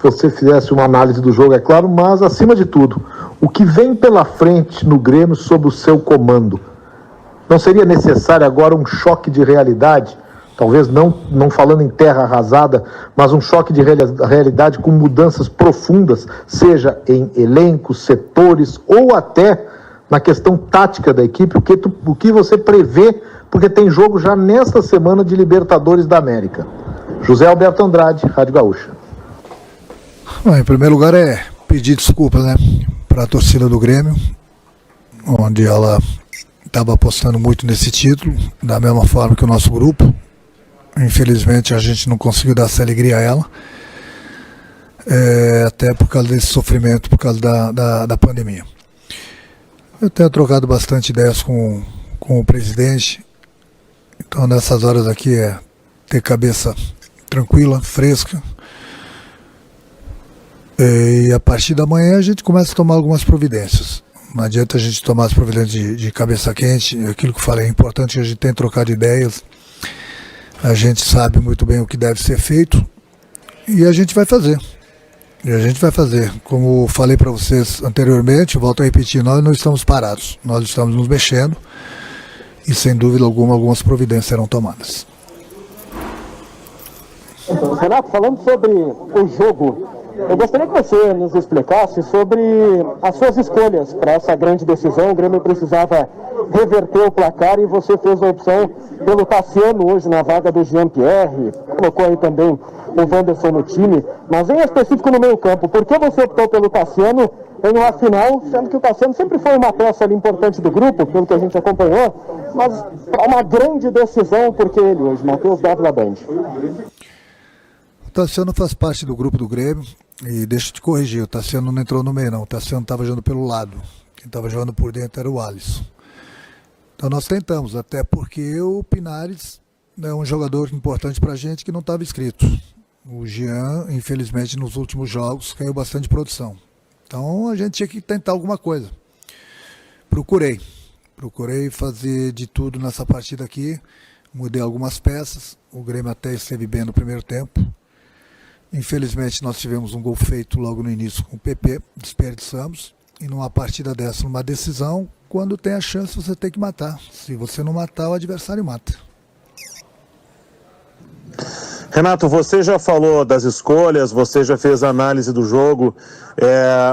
você fizesse uma análise do jogo, é claro, mas acima de tudo, o que vem pela frente no Grêmio sob o seu comando? Não seria necessário agora um choque de realidade? Talvez não falando em terra arrasada, mas um choque de realidade com mudanças profundas, seja em elencos, setores ou até na questão tática da equipe, o que você prevê, porque tem jogo já nesta semana de Libertadores da América. José Alberto Andrade, Rádio Gaúcha. Bom, em primeiro lugar é pedir desculpas, né, para a torcida do Grêmio, onde ela estava apostando muito nesse título, da mesma forma que o nosso grupo. Infelizmente a gente não conseguiu dar essa alegria a ela, até por causa desse sofrimento, por causa da pandemia. Eu tenho trocado bastante ideias com o presidente, então nessas horas aqui é ter cabeça tranquila, fresca, e a partir da manhã a gente começa a tomar algumas providências. Não adianta a gente tomar as providências de cabeça quente, aquilo que eu falei, é importante que a gente tenha trocado ideias. A gente sabe muito bem o que deve ser feito e a gente vai fazer. Como falei para vocês anteriormente, volto a repetir, nós não estamos parados, nós estamos nos mexendo e sem dúvida alguma algumas providências serão tomadas. Renato, falando sobre o jogo, eu gostaria que você nos explicasse sobre as suas escolhas para essa grande decisão. O Grêmio precisava reverter o placar e você fez a opção pelo Tassiano hoje na vaga do Jean-Pierre, colocou aí também o Wanderson no time, mas em específico no meio campo, por que você optou pelo Tassiano em uma final, sendo que o Tassiano sempre foi uma peça ali importante do grupo, pelo que a gente acompanhou, mas para uma grande decisão, porque ele hoje, Matheus Dávila Band. O Tassiano faz parte do grupo do Grêmio e deixa eu te corrigir, o Tassiano não entrou no meio não, o Tassiano estava jogando pelo lado, quem estava jogando por dentro era o Alisson. Então nós tentamos, até porque o Pinares é um jogador importante para a gente que não estava inscrito. O Jean, infelizmente, nos últimos jogos caiu bastante produção. Então a gente tinha que tentar alguma coisa. Procurei fazer de tudo nessa partida aqui, mudei algumas peças, o Grêmio até esteve bem no primeiro tempo. Infelizmente nós tivemos um gol feito logo no início com o PP, desperdiçamos, e numa partida dessa, numa decisão, quando tem a chance você tem que matar. Se você não matar, o adversário mata. Renato, você já falou das escolhas, você já fez a análise do jogo,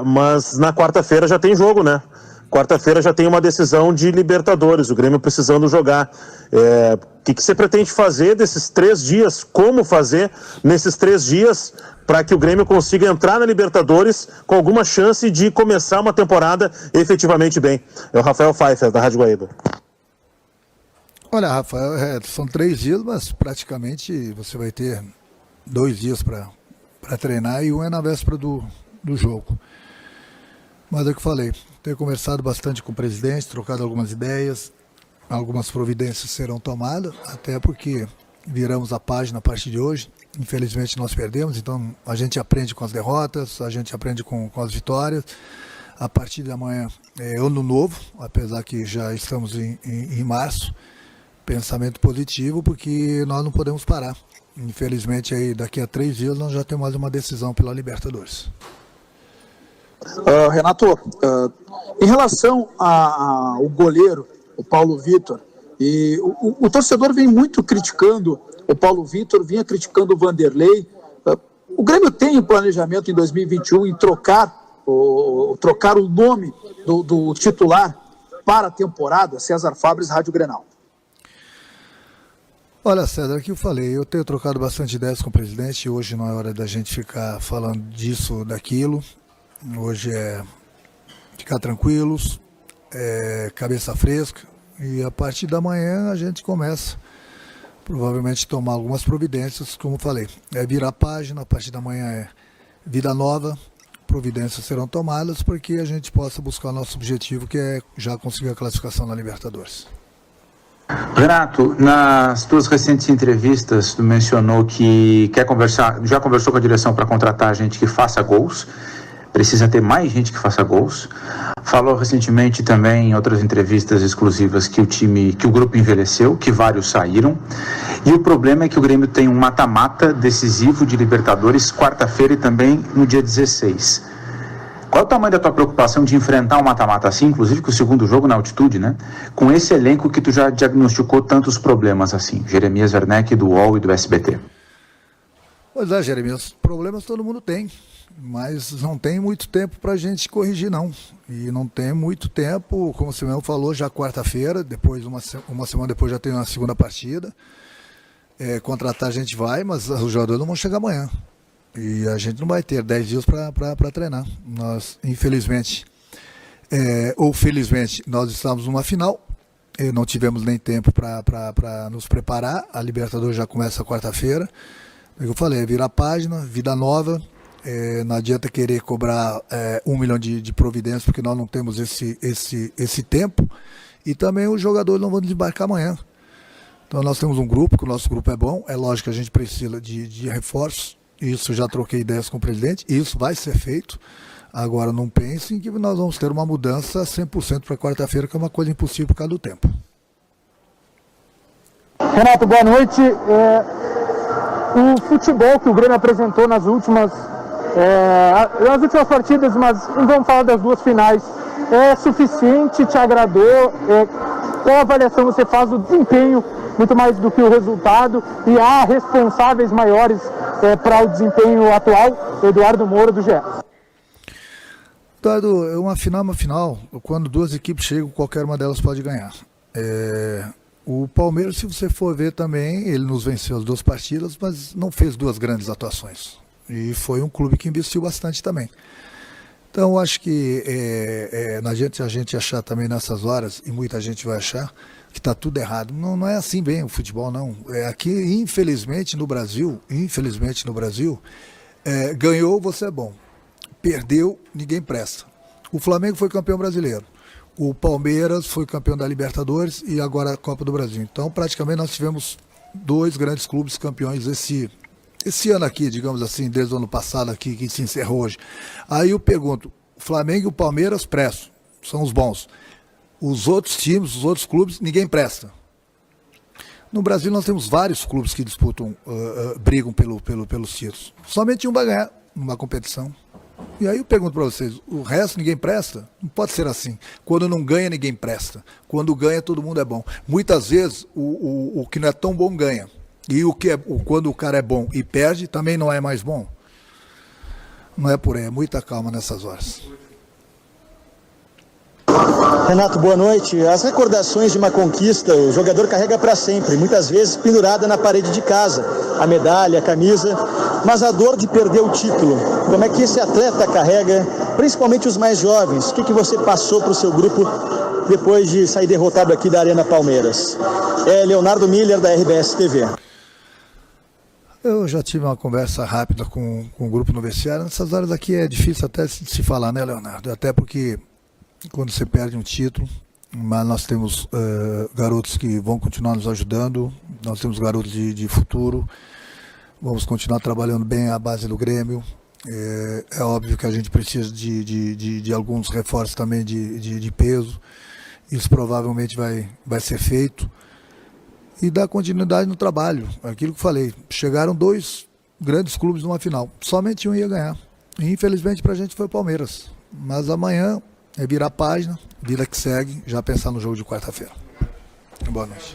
mas na quarta-feira já tem jogo, né? Quarta-feira já tem uma decisão de Libertadores, o Grêmio precisando jogar. O que você pretende fazer desses 3 dias? Como fazer nesses 3 dias para que o Grêmio consiga entrar na Libertadores com alguma chance de começar uma temporada efetivamente bem? É o Rafael Pfeiffer, da Rádio Guaíba. Olha, Rafael, são 3 dias, mas praticamente você vai ter 2 dias para treinar e um é na véspera do jogo. Mas é o que eu falei, tenho conversado bastante com o presidente, trocado algumas ideias, algumas providências serão tomadas, até porque viramos a página a partir de hoje. Infelizmente nós perdemos, então a gente aprende com as derrotas, a gente aprende com as vitórias. A partir de amanhã é ano novo, apesar que já estamos em março. Pensamento positivo, porque nós não podemos parar. Infelizmente aí daqui a 3 dias nós já temos mais uma decisão pela Libertadores. Renato, em relação ao goleiro, o Paulo Vitor, e o torcedor vem muito criticando o Paulo Vitor, vinha criticando o Vanderlei. O Grêmio tem um planejamento em 2021 em trocar o nome do titular para a temporada? César Fabres, Rádio Grenal. Olha, César, aqui eu falei, eu tenho trocado bastante ideias com o presidente, hoje não é hora da gente ficar falando disso, daquilo. Hoje é ficar tranquilos, cabeça fresca, e a partir da manhã a gente começa provavelmente tomar algumas providências, como eu falei, virar a página, a partir da manhã é vida nova, providências serão tomadas para que a gente possa buscar o nosso objetivo, que é já conseguir a classificação na Libertadores. Renato, nas tuas recentes entrevistas, tu mencionou que quer conversar, já conversou com a direção para contratar gente que faça gols. precisa ter mais gente que faça gols. Falou recentemente também em outras entrevistas exclusivas que o grupo envelheceu, que vários saíram. E o problema é que o Grêmio tem um mata-mata decisivo de Libertadores quarta-feira e também no dia 16. Qual é o tamanho da tua preocupação de enfrentar um mata-mata assim, inclusive com o segundo jogo na altitude, né? Com esse elenco que tu já diagnosticou tantos problemas assim, Jeremias Werneck do UOL e do SBT. Pois é, Jeremias, problemas todo mundo tem, mas não tem muito tempo para a gente corrigir, não. E não tem muito tempo, como você mesmo falou, já quarta-feira, depois uma semana depois já tem uma segunda partida. Contratar a gente vai, mas os jogadores não vão chegar amanhã. E a gente não vai ter 10 dias para treinar. Nós, infelizmente, ou felizmente, nós estamos numa final, não tivemos nem tempo para nos preparar. A Libertadores já começa quarta-feira. Eu falei, virar página, vida nova, não adianta querer cobrar 1 milhão de providências, porque nós não temos esse tempo, e também os jogadores não vão desembarcar amanhã. Então nós temos um grupo, que o nosso grupo é bom, é lógico que a gente precisa de reforços, isso já troquei ideias com o presidente, isso vai ser feito. Agora não pensem que nós vamos ter uma mudança 100% para quarta-feira, que é uma coisa impossível por causa do tempo. Renato, boa noite. O futebol que o Grêmio apresentou nas últimas partidas, mas vamos falar das duas finais, é suficiente? Te agradou? Qual avaliação você faz do desempenho, muito mais do que o resultado? E há responsáveis maiores para o desempenho atual? Eduardo Moura, do GE. Eduardo, uma final. Quando duas equipes chegam, qualquer uma delas pode ganhar. O Palmeiras, se você for ver também, ele nos venceu as duas partidas, mas não fez duas grandes atuações. E foi um clube que investiu bastante também. Então, acho que a gente achar também nessas horas, e muita gente vai achar, que está tudo errado. Não é assim bem o futebol, não. Aqui, infelizmente, no Brasil, ganhou, você é bom. Perdeu, ninguém presta. O Flamengo foi campeão brasileiro. O Palmeiras foi campeão da Libertadores e agora a Copa do Brasil. Então, praticamente, nós tivemos dois grandes clubes campeões esse ano aqui, digamos assim, desde o ano passado aqui, que se encerrou hoje. Aí eu pergunto, o Flamengo e o Palmeiras prestam, são os bons. Os outros times, os outros clubes, ninguém presta. No Brasil nós temos vários clubes que disputam, brigam pelos títulos. Somente um vai ganhar numa competição. E aí eu pergunto para vocês, o resto ninguém presta? Não pode ser assim. Quando não ganha, ninguém presta. Quando ganha, todo mundo é bom. Muitas vezes, o que não é tão bom ganha. E quando o cara é bom e perde, também não é mais bom. Não é por aí, é muita calma nessas horas. Renato, boa noite. As recordações de uma conquista, o jogador carrega para sempre, muitas vezes pendurada na parede de casa, a medalha, a camisa, mas a dor de perder o título, como é que esse atleta carrega, principalmente os mais jovens? O que você passou para o seu grupo depois de sair derrotado aqui da Arena Palmeiras? Leonardo Miller, da RBS TV. Eu já tive uma conversa rápida com o grupo no vestiário. Nessas horas aqui é difícil até se falar, né, Leonardo? Até porque quando você perde um título, mas nós temos garotos que vão continuar nos ajudando, nós temos garotos de futuro, vamos continuar trabalhando bem a base do Grêmio. É óbvio que a gente precisa de alguns reforços também de peso, isso provavelmente vai ser feito. E dar continuidade no trabalho, aquilo que falei, chegaram dois grandes clubes numa final, somente um ia ganhar. E infelizmente pra gente foi o Palmeiras, mas amanhã é virar a página, vida que segue, já pensar no jogo de quarta-feira. Boa noite.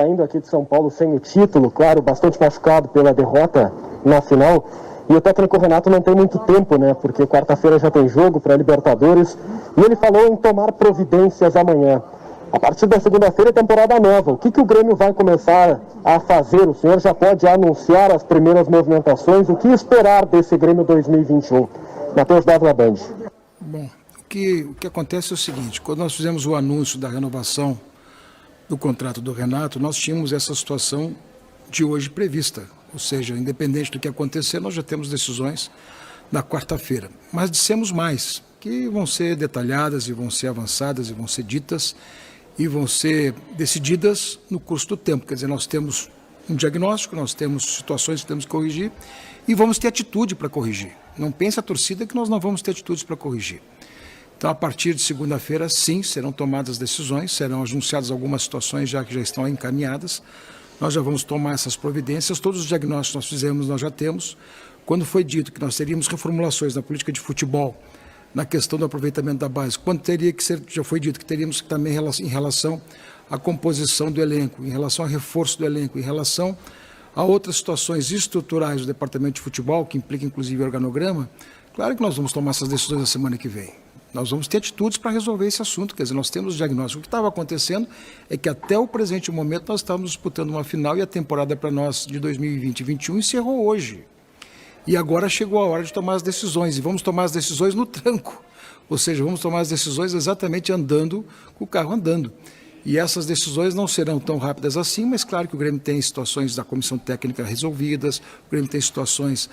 Saindo aqui de São Paulo sem o título, claro, bastante machucado pela derrota na final. E o técnico Renato não tem muito tempo, né? Porque quarta-feira já tem jogo para a Libertadores. E ele falou em tomar providências amanhã. A partir da segunda-feira é temporada nova. O que o Grêmio vai começar a fazer? O senhor já pode anunciar as primeiras movimentações. O que esperar desse Grêmio 2021? Matheus Dávila, Band. Bom, o que acontece é o seguinte. Quando nós fizemos o anúncio da renovação do contrato do Renato, nós tínhamos essa situação de hoje prevista. Ou seja, independente do que acontecer, nós já temos decisões na quarta-feira. Mas dissemos mais. que vão ser detalhadas e vão ser avançadas e vão ser ditas e vão ser decididas no curso do tempo. Quer dizer, nós temos um diagnóstico, nós temos situações que temos que corrigir e vamos ter atitude para corrigir. Não pense a torcida que nós não vamos ter atitudes para corrigir. Então, a partir de segunda-feira, sim, serão tomadas decisões, serão anunciadas algumas situações que já estão encaminhadas. Nós já vamos tomar essas providências, todos os diagnósticos que nós fizemos, nós já temos. Quando foi dito que nós teríamos reformulações na política de futebol, na questão do aproveitamento da base, quando teria que ser, já foi dito que teríamos que também em relação à composição do elenco, em relação ao reforço do elenco, em relação a outras situações estruturais do departamento de futebol, que implica inclusive o organograma, claro que nós vamos tomar essas decisões na semana que vem. Nós vamos ter atitudes para resolver esse assunto, quer dizer, nós temos o diagnóstico. O que estava acontecendo é que até o presente momento nós estávamos disputando uma final e a temporada para nós de 2020 e 2021 encerrou hoje. E agora chegou a hora de tomar as decisões, e vamos tomar as decisões no tranco, ou seja, vamos tomar as decisões exatamente andando, com o carro andando. E essas decisões não serão tão rápidas assim, mas claro que o Grêmio tem situações da comissão técnica resolvidas, o Grêmio tem situações,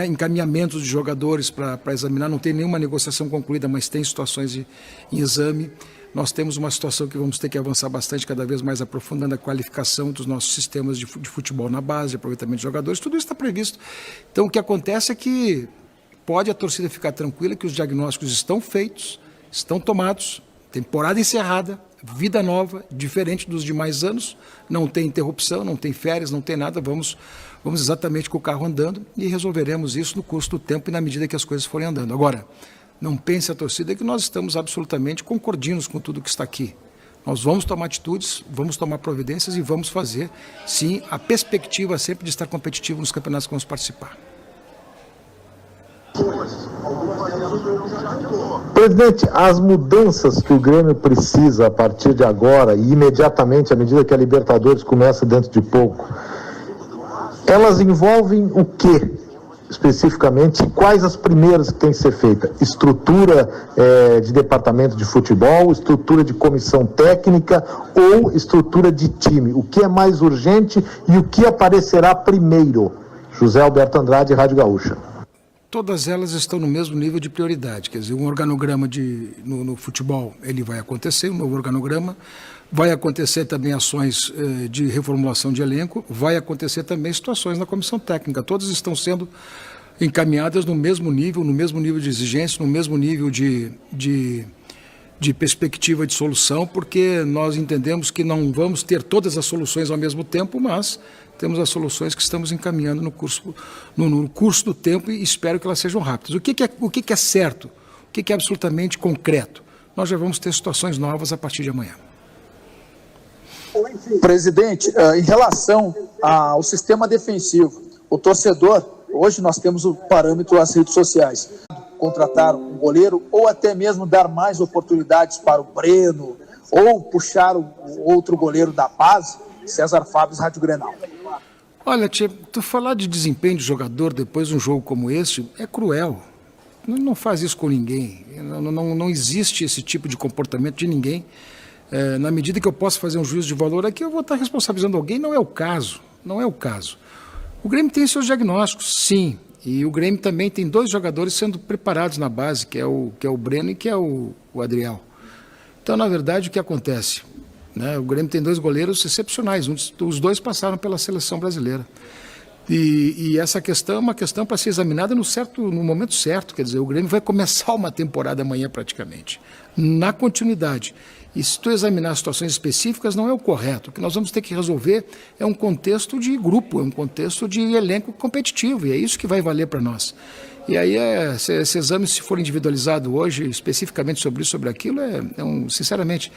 encaminhamentos de jogadores para examinar, não tem nenhuma negociação concluída, mas tem situações em exame. Nós temos uma situação que vamos ter que avançar bastante, cada vez mais aprofundando a qualificação dos nossos sistemas de futebol na base, de aproveitamento de jogadores, tudo isso está previsto. Então, o que acontece é que pode a torcida ficar tranquila que os diagnósticos estão feitos, estão tomados, temporada encerrada, vida nova, diferente dos demais anos, não tem interrupção, não tem férias, não tem nada, vamos exatamente com o carro andando e resolveremos isso no curso do tempo e na medida que as coisas forem andando. Agora, não pense a torcida que nós estamos absolutamente concordinos com tudo que está aqui. Nós vamos tomar atitudes, vamos tomar providências e vamos fazer, sim, a perspectiva sempre de estar competitivo nos campeonatos que vamos participar. Presidente, as mudanças que o Grêmio precisa a partir de agora e imediatamente, à medida que a Libertadores começa dentro de pouco, elas envolvem o quê, especificamente, e quais as primeiras que têm que ser feitas? Estrutura de departamento de futebol, estrutura de comissão técnica ou estrutura de time? O que é mais urgente e o que aparecerá primeiro? José Alberto Andrade, Rádio Gaúcha. Todas elas estão no mesmo nível de prioridade, quer dizer, um organograma no futebol, ele vai acontecer, um novo organograma, vai acontecer também ações de reformulação de elenco, vai acontecer também situações na comissão técnica, todas estão sendo encaminhadas no mesmo nível de exigência, no mesmo nível de perspectiva de solução, porque nós entendemos que não vamos ter todas as soluções ao mesmo tempo, mas temos as soluções que estamos encaminhando no curso do tempo e espero que elas sejam rápidas. O que é certo? O que é absolutamente concreto? Nós já vamos ter situações novas a partir de amanhã. Presidente, em relação ao sistema defensivo, o torcedor, hoje nós temos o parâmetro das redes sociais, contratar um goleiro ou até mesmo dar mais oportunidades para o Breno ou puxar o outro goleiro da base, César Fábio, Rádio Grenal. Olha, tia, tu falar de desempenho de jogador depois de um jogo como este é cruel. Não faz isso com ninguém. Não existe esse tipo de comportamento de ninguém. Na medida que eu posso fazer um juízo de valor aqui, eu vou estar responsabilizando alguém. Não é o caso. Não é o caso. O Grêmio tem seus diagnósticos, sim. E o Grêmio também tem 2 jogadores sendo preparados na base, que é o Breno e que é o Adriel. Então, na verdade, o que acontece? O Grêmio tem 2 goleiros excepcionais, os 2 passaram pela seleção brasileira. E essa questão é uma questão para ser examinada no momento certo, quer dizer, o Grêmio vai começar uma temporada amanhã praticamente, na continuidade. E se tu examinar situações específicas, não é o correto. O que nós vamos ter que resolver é um contexto de grupo, é um contexto de elenco competitivo, e é isso que vai valer para nós. E aí, esse exame, se for individualizado hoje, especificamente sobre isso, sobre aquilo, sinceramente,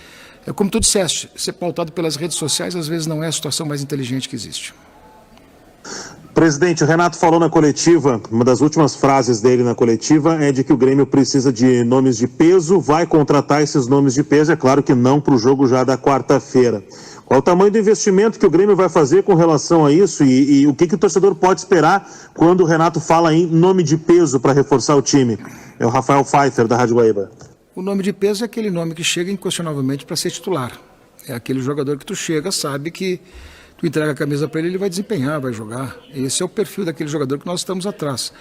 como tu disseste, ser pautado pelas redes sociais, às vezes não é a situação mais inteligente que existe. Presidente, o Renato falou na coletiva, uma das últimas frases dele na coletiva é de que o Grêmio precisa de nomes de peso, vai contratar esses nomes de peso, é claro que não para o jogo já da quarta-feira. Qual o tamanho do investimento que o Grêmio vai fazer com relação a isso e o que o torcedor pode esperar quando o Renato fala em nome de peso para reforçar o time? É o Rafael Pfeiffer, da Rádio Guaíba. O nome de peso é aquele nome que chega inquestionavelmente para ser titular. É aquele jogador que tu chega, sabe que tu entrega a camisa para ele, ele vai desempenhar, vai jogar. Esse é o perfil daquele jogador que nós estamos atrás.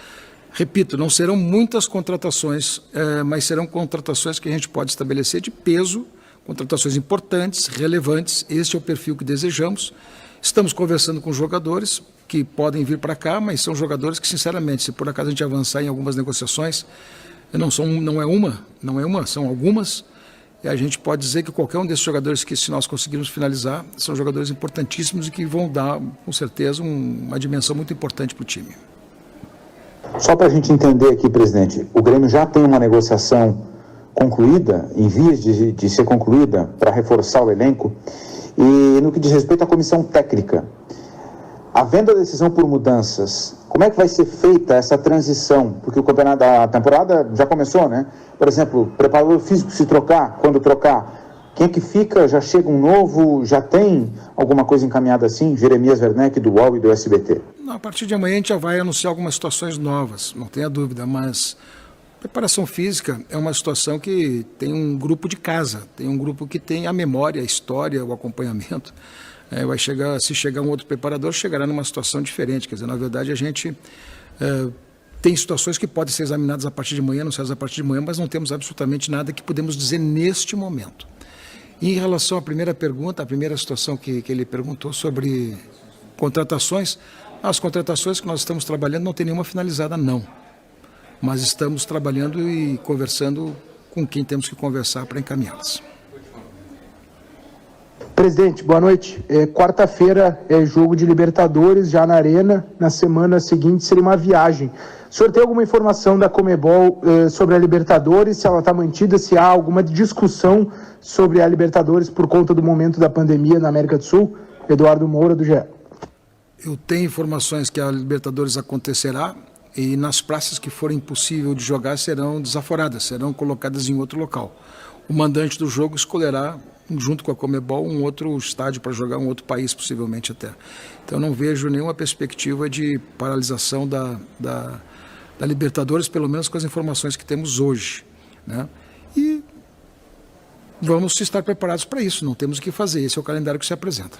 Repito, não serão muitas contratações, mas serão contratações que a gente pode estabelecer de peso, contratações importantes, relevantes. Este é o perfil que desejamos. Estamos conversando com jogadores que podem vir para cá, mas são jogadores que, sinceramente, se por acaso a gente avançar em algumas negociações, não é uma, são algumas, e a gente pode dizer que qualquer um desses jogadores que, se nós conseguirmos finalizar, são jogadores importantíssimos e que vão dar, com certeza, uma dimensão muito importante para o time. Só para a gente entender aqui, presidente, o Grêmio já tem uma negociação concluída, em vias de ser concluída, para reforçar o elenco, e no que diz respeito à comissão técnica, havendo a decisão por mudanças, como é que vai ser feita essa transição? Porque o campeonato da temporada já começou, né? Por exemplo, preparador físico se trocar, quando trocar, quem é que fica? Já chega um novo? Já tem alguma coisa encaminhada assim? Jeremias Werneck, do UOL e do SBT. A partir de amanhã a gente já vai anunciar algumas situações novas, não tenha dúvida, mas preparação física é uma situação que tem um grupo de casa, tem um grupo que tem a memória, a história, o acompanhamento. Se chegar um outro preparador, chegará numa situação diferente. Quer dizer, na verdade, a gente tem situações que podem ser examinadas a partir de manhã, anunciadas a partir de manhã, mas não temos absolutamente nada que podemos dizer neste momento. E em relação à primeira pergunta, a primeira situação que ele perguntou sobre contratações, as contratações que nós estamos trabalhando não tem nenhuma finalizada, não. Mas estamos trabalhando e conversando com quem temos que conversar para encaminhá-las. Presidente, boa noite. Quarta-feira é jogo de Libertadores, já na Arena. Na semana seguinte seria uma viagem. O senhor tem alguma informação da Conmebol sobre a Libertadores, se ela está mantida, se há alguma discussão sobre a Libertadores por conta do momento da pandemia na América do Sul? Eduardo Moura, do GE. Eu tenho informações que a Libertadores acontecerá e nas praças que forem possível de jogar serão desaforadas, serão colocadas em outro local. O mandante do jogo escolherá, junto com a Conmebol, um outro estádio para jogar, um outro país, possivelmente até. Então não vejo nenhuma perspectiva de paralisação da Libertadores, pelo menos com as informações que temos hoje, né? E vamos estar preparados para isso, não temos o que fazer, esse é o calendário que se apresenta.